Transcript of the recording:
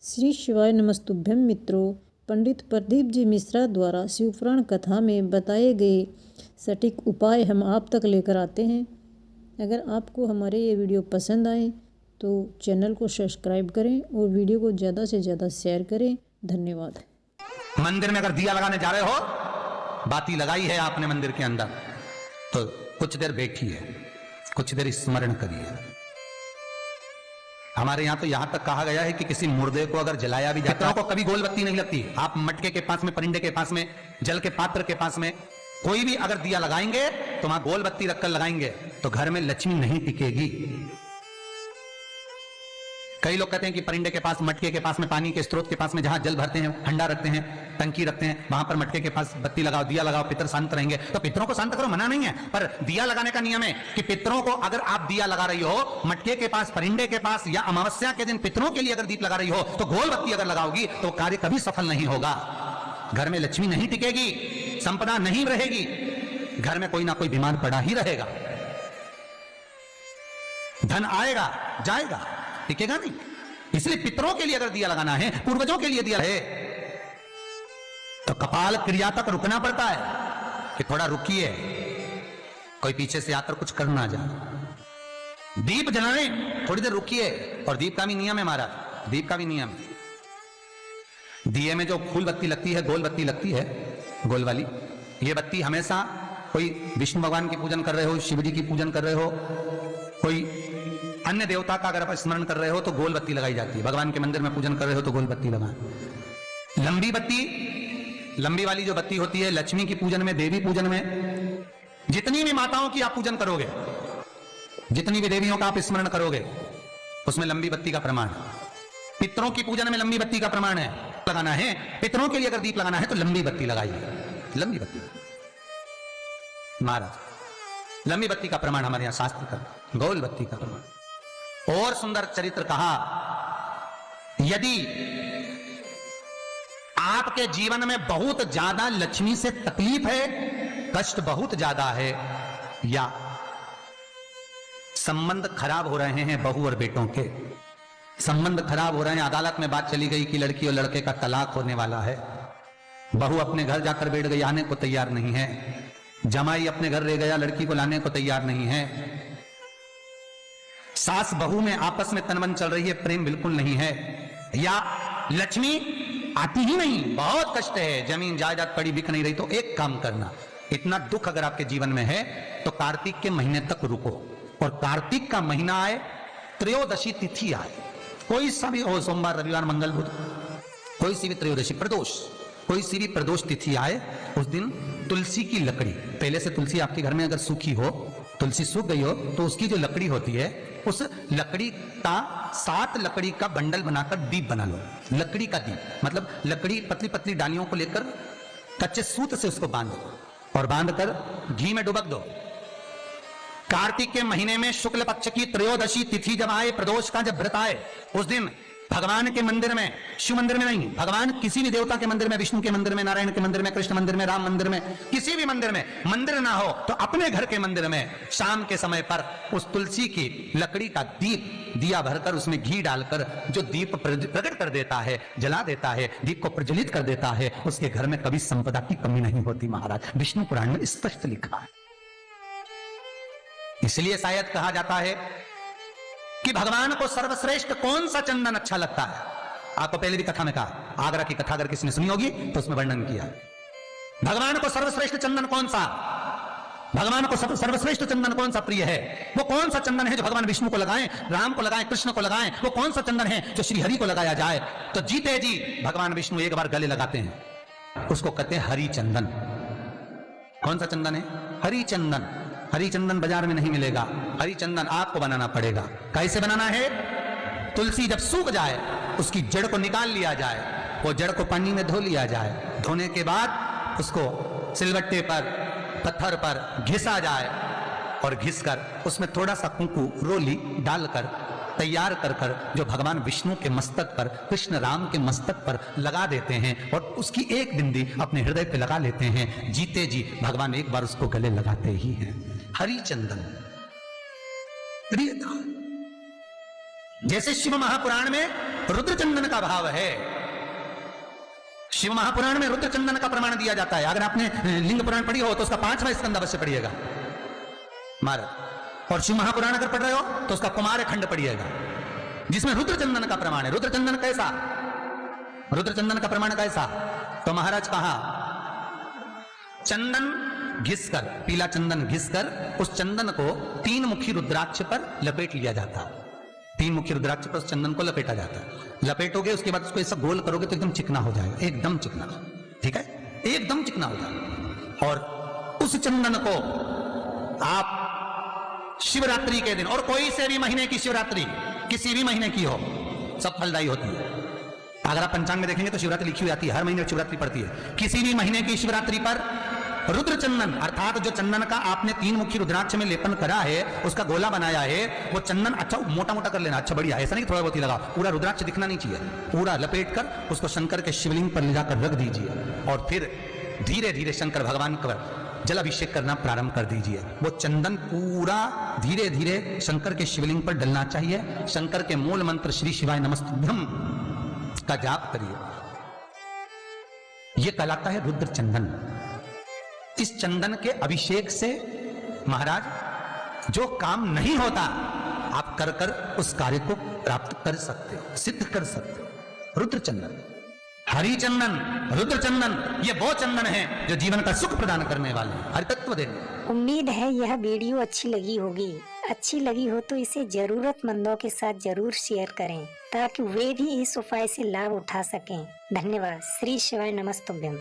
श्री शिवाय नमस्तुभ्यं मित्रों। पंडित प्रदीप जी मिश्रा द्वारा शिवपुराण कथा में बताए गए सटीक उपाय हम आप तक लेकर आते हैं। अगर आपको हमारे ये वीडियो पसंद आए तो चैनल को सब्सक्राइब करें और वीडियो को ज़्यादा से ज़्यादा शेयर करें। धन्यवाद। मंदिर में अगर दिया लगाने जा रहे हो, बाती लगाई है आपने मंदिर के अंदर, तो कुछ देर बैठिए, कुछ देर स्मरण करिए। हमारे यहां तो यहां तक कहा गया है कि किसी मुर्दे को अगर जलाया भी जाता है तो कभी गोल बत्ती नहीं लगती। आप मटके के पास में, परिंदे के पास में, जल के पात्र के पास में कोई भी अगर दिया लगाएंगे तो वहां गोल बत्ती रखकर लगाएंगे तो घर में लक्ष्मी नहीं टिकेगी। कई लोग कहते हैं कि परिंदे के पास, मटके के पास में, पानी के स्रोत के पास में जहां जल भरते हैं, हंडा रखते हैं, टंकी रखते हैं, वहां पर मटके के पास बत्ती लगाओ, दिया लगाओ, पितर शांत रहेंगे। तो पितरों को शांत करो, मना नहीं है, पर दिया लगाने का नियम है कि पितरों को अगर आप दिया लगा रही हो मटके के पास, परिंदे के पास, या अमावस्या के दिन पितरों के लिए अगर दीप लगा रही हो तो गोल बत्ती अगर लगाओगी तो कार्य कभी सफल नहीं होगा। घर में लक्ष्मी नहीं टिकेगी, संपदा नहीं रहेगी, घर में कोई ना कोई बीमार पड़ा ही रहेगा, धन आएगा जाएगा, टिकेगा नहीं। इसलिए पितरों के लिए अगर दिया लगाना है, पूर्वजों के लिए दिया है, तो कपाल क्रिया तक रुकना पड़ता है कि थोड़ा रुकिए, कोई पीछे से आकर कुछ कर ना जाए। दीप जलाएं, थोड़ी देर रुकिए। और दीप का भी नियम है महाराज, दीप का भी नियम है। दिए में जो फूल बत्ती लगती है, गोल बत्ती लगती है, गोल वाली, ये बत्ती हमेशा कोई विष्णु भगवान की पूजन कर रहे हो, शिव जी की पूजन कर रहे हो, कोई अन्य देवता का अगर आप स्मरण कर रहे हो तो गोल बत्ती लगाई जाती है। भगवान के मंदिर में पूजन कर रहे हो तो गोल बत्ती लगाएं। लंबी बत्ती, लंबी वाली जो बत्ती होती है लक्ष्मी की पूजन में, देवी पूजन में, जितनी भी माताओं की आप पूजन करोगे, जितनी भी देवियों का आप स्मरण करोगे, उसमें लंबी बत्ती का प्रमाण है। पितरों की पूजन में लंबी बत्ती का प्रमाण है। लगाना है पितरों के लिए अगर दीप लगाना है तो लंबी बत्ती लगाइए, लंबी बत्ती। महाराज लंबी बत्ती का प्रमाण हमारे यहां शास्त्र का, गोल बत्ती का प्रमाण। और सुंदर चरित्र कहा, यदि आपके जीवन में बहुत ज्यादा लक्ष्मी से तकलीफ है, कष्ट बहुत ज्यादा है, या संबंध खराब हो रहे हैं बहू और बेटों के, संबंध खराब हो रहे हैं, अदालत में बात चली गई कि लड़की और लड़के का तलाक होने वाला है, बहू अपने घर जाकर बैठ गई, आने को तैयार नहीं है, जमाई अपने घर रह गया, लड़की को लाने को तैयार नहीं है, सास बहू में आपस में तनमन चल रही है, प्रेम बिल्कुल नहीं है, या लक्ष्मी आती ही नहीं, बहुत कष्ट है, जमीन जायदाद पड़ी बिक नहीं रही, तो एक काम करना, इतना दुख अगर आपके जीवन में है तो कार्तिक के महीने तक रुको, और कार्तिक का महीना आए, त्रयोदशी तिथि आए, कोई सा भी हो, सोमवार, रविवार, मंगल, बुध, कोई सी भी त्रयोदशी, प्रदोष, कोई सी भी प्रदोष तिथि आए, उस दिन तुलसी की लकड़ी, पहले से तुलसी आपके घर में अगर सूखी हो, तुलसी सूख गई हो, तो उसकी जो लकड़ी होती है, उस लकड़ी का 7 लकड़ी का बंडल बनाकर दीप बना लो। लकड़ी का दीप मतलब लकड़ी, पतली पतली डालियों को लेकर कच्चे सूत से उसको बांधो और बांधकर घी में डुबक दो। कार्तिक के महीने में शुक्ल पक्ष की त्रयोदशी तिथि जब आए, प्रदोष का जब व्रत आए, उस दिन भगवान के मंदिर में, शिव मंदिर में नहीं, भगवान किसी भी देवता के मंदिर में, विष्णु के मंदिर में, नारायण के मंदिर में, कृष्ण मंदिर में, राम मंदिर में, किसी भी मंदिर में, मंदिर ना हो तो अपने घर के मंदिर में शाम के समय पर उस तुलसी की लकड़ी का दीप, दिया भरकर उसमें घी डालकर जो दीप प्रकट कर देता है, जला देता है, दीप को प्रज्वलित कर देता है, उसके घर में कभी संपदा की कमी नहीं होती। महाराज विष्णु पुराण में स्पष्ट लिखा है। इसलिए शायद कहा जाता है कि भगवान को सर्वश्रेष्ठ कौन सा चंदन अच्छा लगता है। आपको पहले भी कथा में कहा, आगरा की कथा अगर किसी ने सुनी होगी तो उसमें वर्णन किया, भगवान को सर्वश्रेष्ठ चंदन कौन सा, भगवान को सर्वश्रेष्ठ चंदन कौन सा प्रिय है, वो कौन सा चंदन है जो भगवान विष्णु को लगाएं, राम को लगाएं, कृष्ण को लगाएं, वो कौन सा चंदन है जो श्री हरि को लगाया जाए। तो जीते जी भगवान विष्णु एक बार गले लगाते हैं, उसको कहते हैं हरि चंदन। कौन सा चंदन है? हरि चंदन। हरी चंदन बाजार में नहीं मिलेगा, हरी चंदन आपको बनाना पड़ेगा। कैसे बनाना है? तुलसी जब सूख जाए उसकी जड़ को निकाल लिया जाए, वो जड़ को पानी में धो लिया जाए, धोने के बाद उसको सिलबट्टे पर, पत्थर पर घिसा जाए, और घिसकर उसमें थोड़ा सा कुंकू, रोली डालकर तैयार कर कर जो भगवान विष्णु के मस्तक पर, कृष्ण राम के मस्तक पर लगा देते हैं, और उसकी एक बिंदी अपने हृदय पे लगा लेते हैं, जीते जी भगवान एक बार उसको गले लगाते ही हैं। हरि चंदन प्रियता। जैसे शिव महापुराण में रुद्र चंदन का भाव है, शिव महापुराण में रुद्र चंदन का प्रमाण दिया जाता है। अगर आपने लिंग पुराण पढ़ी हो तो उसका 5वां स्कंद अवश्य पढ़िएगा महाराज, और शिव महापुराण अगर पढ़ रहे हो तो उसका कुमार खंड पढ़िएगा, जिसमें रुद्र चंदन का प्रमाण है। रुद्र चंदन कैसा, रुद्र चंदन का प्रमाण कैसा? तो महाराज कहा चंदन घिसकर, पीला चंदन घिसकर उस चंदन को 3 मुखी रुद्राक्ष पर लपेट लिया जाता। 3 मुखी रुद्राक्ष पर उस चंदन को लपेटा जाता है। लपेटोगे उसके बाद उसको ऐसा गोल करोगे तो एकदम चिकना हो जाएगा, एकदम चिकना, ठीक है, एकदम चिकना हो जाएगा। और उस चंदन को आप शिवरात्रि के दिन, और कोई से भी महीने की शिवरात्रि, किसी भी महीने की हो, सब फलदायी होती है। अगर आप पंचांग में देखेंगे तो शिवरात्रि लिखी हुई आती है, हर महीने शिवरात्रि पड़ती है। किसी भी महीने की शिवरात्रि पर रुद्र चंदन, अर्थात जो चंदन का आपने 3 मुखी रुद्राक्ष में लेपन करा है, उसका गोला बनाया है, वो चंदन अच्छा मोटा मोटा कर लेना, अच्छा बढ़िया, ऐसा नहीं थोड़ा बहुत ही लगा, पूरा रुद्राक्ष दिखना नहीं चाहिए, पूरा लपेट कर उसको शंकर के शिवलिंग पर ले जाकर रख दीजिए और फिर धीरे धीरे शंकर भगवान का जल अभिषेक करना प्रारंभ कर दीजिए। वो चंदन पूरा धीरे धीरे शंकर के शिवलिंग पर डलना चाहिए। शंकर के मूल मंत्र श्री शिवाय नमस्तुभ्यम का जाप करिए, यह कहलाता है रुद्र चंदन। इस चंदन के अभिषेक से महाराज जो काम नहीं होता आप कर कर उस कार्य को प्राप्त कर सकते हो, सिद्ध कर सकते हो। रुद्र चंदन, हरि चंदन, रुद्र चंदन, ये वो चंदन है जो जीवन का सुख प्रदान करने वाले हैं, हरितत्व देने। उम्मीद है यह वीडियो अच्छी लगी होगी। अच्छी लगी हो तो इसे जरूरतमंदों के साथ जरूर शेयर करें ताकि वे भी इस उपाय से लाभ उठा सकें। धन्यवाद। श्री शिवाय नमस्तुभ्यम।